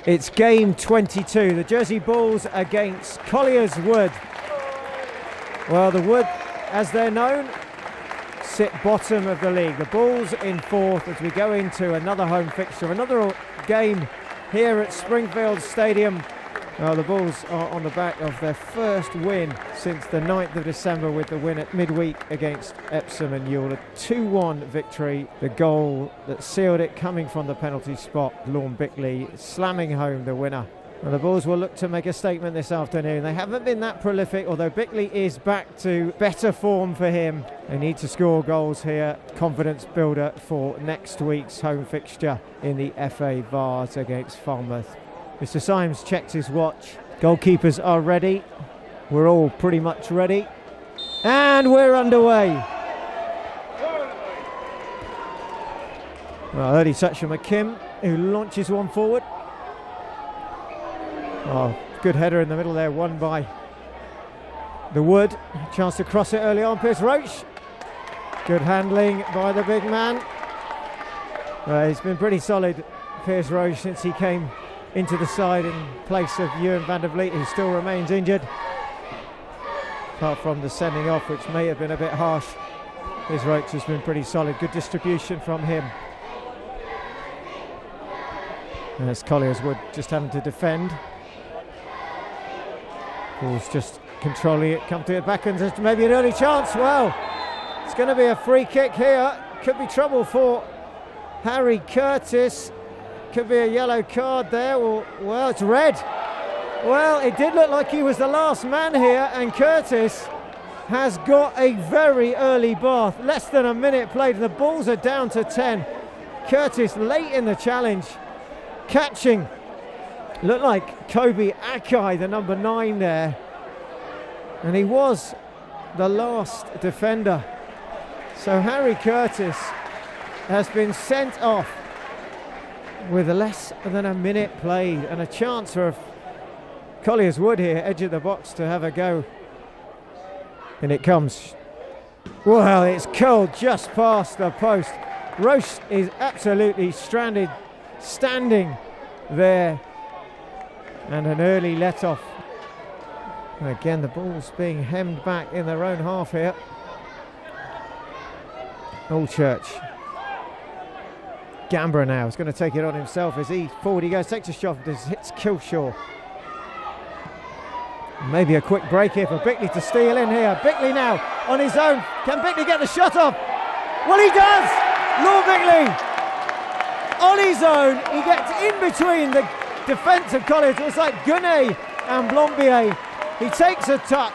It's game 22, the Jersey Bulls against Colliers Wood. Well, the Wood, as they're known, sit bottom of the league. The Bulls in fourth as we go into another home fixture, another game here at Springfield Stadium. Well, the Bulls are on the back of their first win since the 9th of December with the win at midweek against Epsom and Ewell. A 2-1 victory. The goal that sealed it coming from the penalty spot, Lorne Bickley slamming home the winner. Well, the Bulls will look to make a statement this afternoon. They haven't been that prolific, although Bickley is back to better form for him. They need to score goals here. Confidence builder for next week's home fixture in the FA Vars against Falmouth. Mr. Symes checked his watch. Goalkeepers are ready. We're all pretty much ready. And we're underway. Well, early touch from McKimm, who launches one forward. Oh, good header in the middle there, won by the Wood. Chance to cross it early on, Pierce Roche. Good handling by the big man. He's been pretty solid, Pierce Roche, since he came into the side in place of Ewan van der Vliet, who still remains injured. Apart from the sending off, which may have been a bit harsh, Pierce Roche has been pretty solid. Good distribution from him. And it's Colliers Wood just having to defend. Bulls just controlling it, come to it back, and there's maybe an early chance. Well, it's going to be a free kick here. Could be trouble for Harry Curtis. Could be a yellow card there. Well, it's red. Well, it did look like he was the last man here, and Curtis has got a very early bath. Less than a minute played, and the Bulls are down to 10. Curtis late in the challenge, catching. Looked like Kobe Akai, the number 9 there. And he was the last defender. So Harry Curtis has been sent off with less than a minute played, and a chance for Colliers Wood here, edge of the box, to have a go. And it comes. Well, it's curled just past the post. Roche is absolutely stranded, standing there. And an early let-off. And again, the ball's being hemmed back in their own half here. Allchurch. Gambrah now is going to take it on himself as he forward he goes, takes a shot, hits Kilshaw. Maybe a quick break here for Bickley to steal in here. Bickley now on his own. Can Bickley get the shot off? Well, he does! Lorne Bickley on his own. He gets in between the defence of Colliers. It's like Gunay and Blombier. He takes a touch.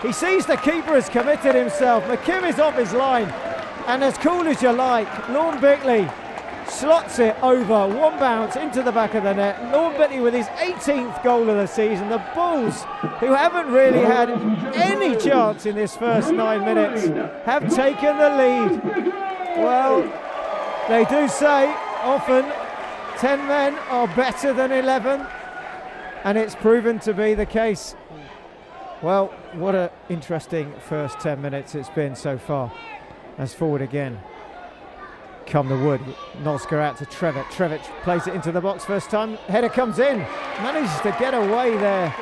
He sees the keeper has committed himself. McKimm is off his line. And as cool as you like, Lorne Bickley slots it over, one bounce into the back of the net. Lorne Bickley with his 18th goal of the season. The Bulls, who haven't really had any chance in this first 9 minutes, have taken the lead. Well, they do say often 10 men are better than 11, and it's proven to be the case. Well, what an interesting first 10 minutes it's been so far. As forward again come the Wood. Nafkha out to Trevitt. Trevitt plays it into the box first time. Header comes in. Manages to get away there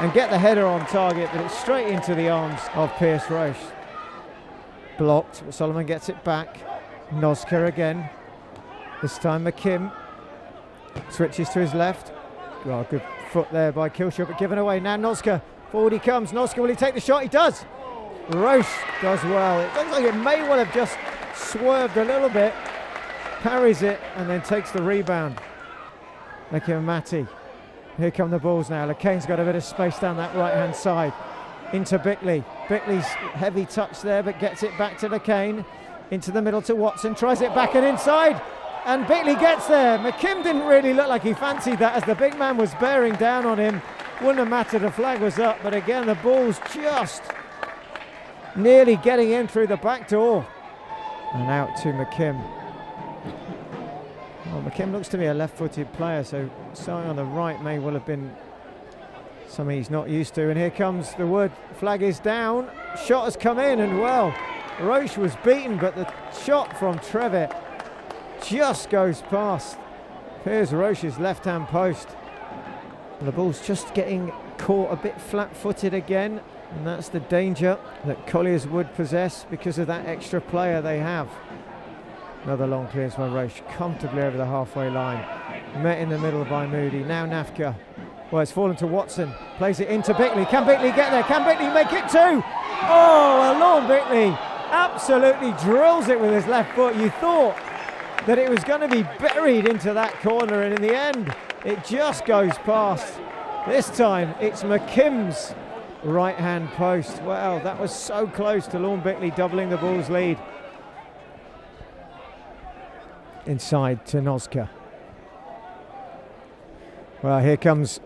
and get the header on target, but it's straight into the arms of Pierce Roche. Blocked, but Solomon gets it back. Nafkha again. This time McKimm switches to his left. Well, good foot there by Kilshaw, but given away. Now Nafkha, forward he comes. Nafkha, will he take the shot? He does. Roche does well. It looks like it may well have just swerved a little bit. Parries it and then takes the rebound. Lekimamati. Here come the Bulls now. Lekane's got a bit of space down that right hand side. Into Bickley. Bickley's heavy touch there, but gets it back to Lekane. Into the middle to Watson. Tries it back and inside. And Bickley gets there. McKimm didn't really look like he fancied that as the big man was bearing down on him. Wouldn't have mattered, the flag was up. But again, the Bulls just nearly getting in through the back door. And out to McKimm. Well, McKimm looks to be a left-footed player, so starting on the right may well have been something he's not used to. And here comes the Wood. Flag is down. Shot has come in, and well, Roche was beaten, but the shot from Trevitt just goes past Piers Roche's left-hand post. And the ball's just getting caught a bit flat-footed again, and that's the danger that Colliers Wood possess because of that extra player they have. Another long clearance by Roche, comfortably over the halfway line. Met in the middle by Moody. Now Nafkha. Well, it's fallen to Watson. Plays it into Bickley. Can Bickley get there? Can Bickley make it too? Oh, well, Lorne Bickley absolutely drills it with his left foot. You thought that it was going to be buried into that corner, and in the end, it just goes past. This time, it's McKimm's right-hand post. Wow, that was so close to Lorne Bickley doubling the Bulls' lead. Inside to Nafkha. Well, here comes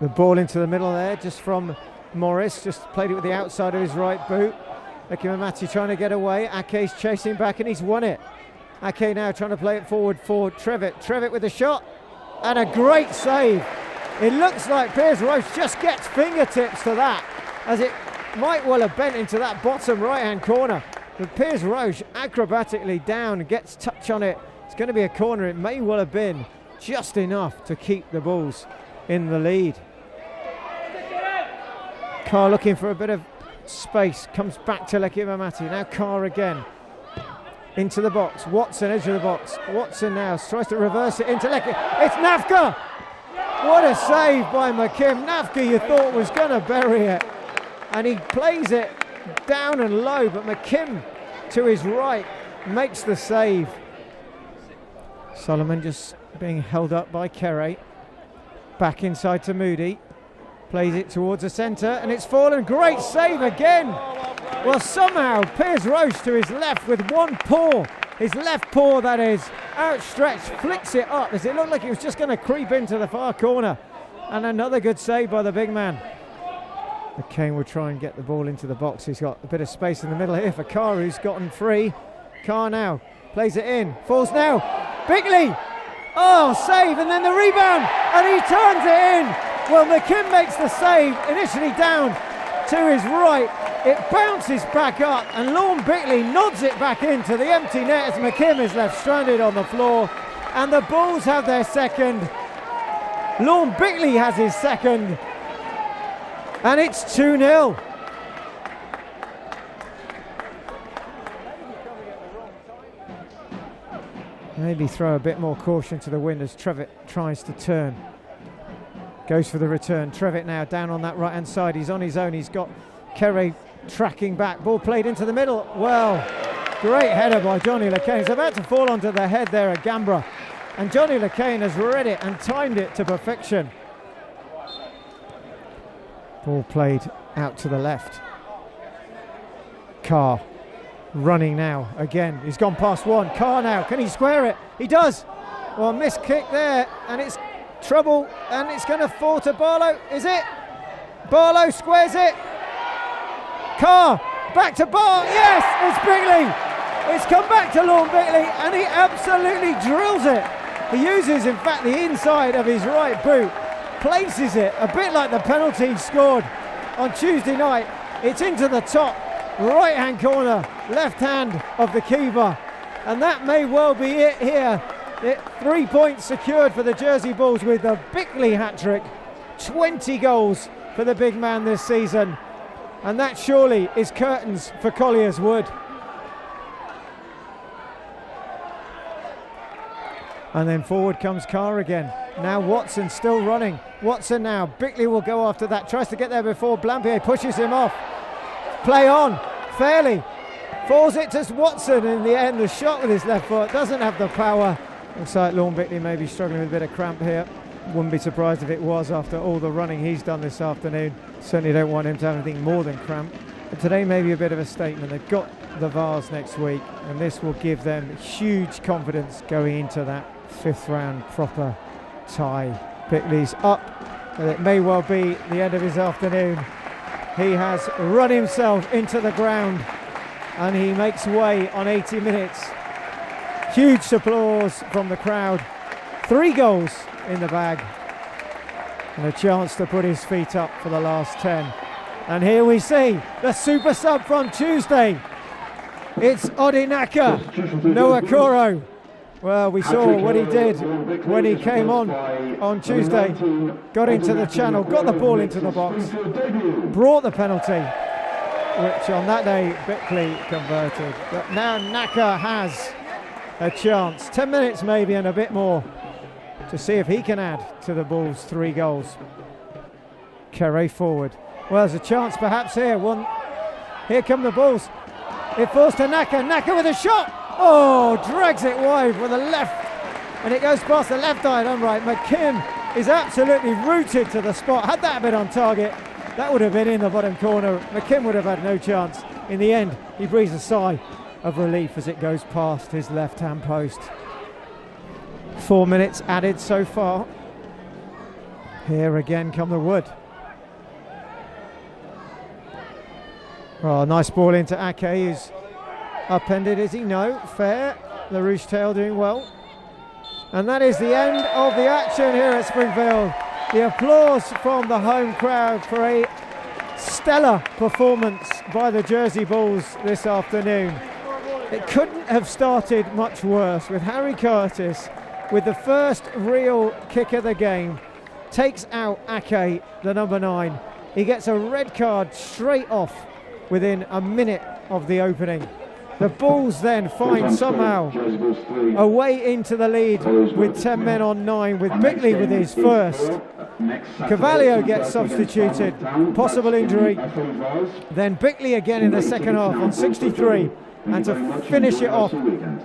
the ball into the middle there, just from Morris. Just played it with the outside of his right boot. Lekimamati trying to get away. Ake's chasing back and he's won it. Ake now trying to play it forward for Trevitt. Trevitt with a shot and a great save. It looks like Piers Roche just gets fingertips to that, as it might well have bent into that bottom right-hand corner. But Piers Roche acrobatically down, gets touch on it. It's going to be a corner. It may well have been just enough to keep the Bulls in the lead. Carr looking for a bit of space, comes back to Lekimamati. Now Carr again. Into the box. Watson, edge of the box. Watson now tries to reverse it into Lekki. It's Nafkha! What a save by McKimm. Nafkha, you thought, was going to bury it. And he plays it down and low, but McKimm to his right makes the save. Solomon just being held up by Queree. Back inside to Moody. Plays it towards the centre and it's fallen. Great save again. Well, somehow Piers Roche to his left with one paw, his left paw that is, outstretched, flicks it up as it looked like it was just going to creep into the far corner. And another good save by the big man. McKimm will try and get the ball into the box. He's got a bit of space in the middle here for Carr, who's gotten free. Carr now plays it in, falls now. Bickley! Oh, save, and then the rebound, and he turns it in. Well, McKimm makes the save, initially down to his right. It bounces back up, and Lorne Bickley nods it back into the empty net as McKimm is left stranded on the floor. And the Bulls have their second. Lorne Bickley has his second. And it's 2-0. Maybe throw a bit more caution to the wind as Trevitt tries to turn. Goes for the return. Trevitt now down on that right-hand side. He's on his own. He's got Queree tracking back. Ball played into the middle. Well, great header by Jonny Lekane. He's about to fall onto the head there at Gambrah. And Jonny Lekane has read it and timed it to perfection. Ball played out to the left. Carr running now again. He's gone past one. Carr now. Can he square it? He does. Well, missed kick there. And it's trouble. And it's going to fall to Barlow. Is it? Barlow squares it. Carr back to Bar. Yes, it's Bickley. It's come back to Lorne Bickley. And he absolutely drills it. He uses, in fact, the inside of his right boot. Places it a bit like the penalty he scored on Tuesday night. It's into the top right hand corner, left hand of the keeper, and that may well be it here. 3 points secured for the Jersey Bulls with the Bickley hat-trick. 20 goals for the big man this season, and that surely is curtains for Colliers Wood. And then forward comes Carr again. Now Watson still running. Watson now. Bickley will go after that. Tries to get there before Blampier pushes him off. Play on. Fairly. Falls it to Watson in the end. The shot with his left foot doesn't have the power. Looks like Lorne Bickley may be struggling with a bit of cramp here. Wouldn't be surprised if it was after all the running he's done this afternoon. Certainly don't want him to have anything more than cramp. But today may be a bit of a statement. They've got the Vars next week, and this will give them huge confidence going into that 5th round proper tie. Bickley's up, and it may well be the end of his afternoon. He has run himself into the ground and he makes way on 80 minutes. Huge applause from the crowd. 3 goals in the bag and a chance to put his feet up for the last 10. And here we see the super sub from Tuesday. It's Odinaka, Nwokoro Well, we saw what he did when he came on Tuesday, got into the channel, got the ball into the box, brought the penalty, which on that day Bickley converted. But now Nafkha has a chance, 10 minutes maybe and a bit more, to see if he can add to the Bulls' 3 goals. Queree forward. Well, there's a chance perhaps here. Here come the Bulls. It falls to Nafkha. Nafkha with a shot. Oh, drags it wide with the left, and it goes past the left eye. Right, McKimm is absolutely rooted to the spot. Had that been on target, that would have been in the bottom corner. McKimm would have had no chance. In the end, he breathes a sigh of relief as it goes past his left-hand post. 4 minutes added so far. Here again come the Wood. Oh, nice ball into Ake, who's upended, is he? No, fair. The Rougetel doing well. And that is the end of the action here at Springfield. The applause from the home crowd for a stellar performance by the Jersey Bulls this afternoon. It couldn't have started much worse, with Harry Curtis with the first real kick of the game. Takes out Ake, the number 9. He gets a red card straight off within a minute of the opening. The Bulls then find somehow a way into the lead with 10 men on 9, with Bickley with his first. Carvalho gets substituted, possible injury. Then Bickley again in the second half on 63, and to finish it off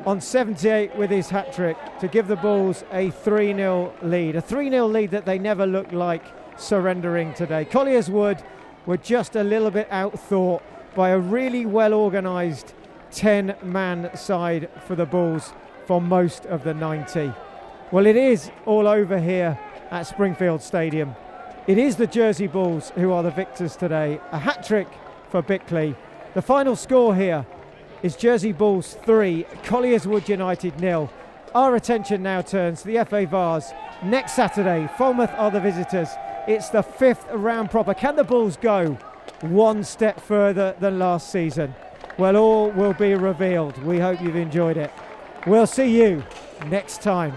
on 78 with his hat-trick to give the Bulls a 3-0 lead. A 3-0 lead that they never looked like surrendering today. Colliers Wood were just a little bit outthought by a really well-organised 10-man side for the Bulls for most of the 90. Well, it is all over here at Springfield Stadium. It is the Jersey Bulls who are the victors today. A hat-trick for Bickley. The final score here is Jersey Bulls 3, Colliers Wood United 0. Our attention now turns to the FA Vars. Next Saturday, Falmouth are the visitors. It's the 5th round proper. Can the Bulls go one step further than last season? Well, all will be revealed. We hope you've enjoyed it. We'll see you next time.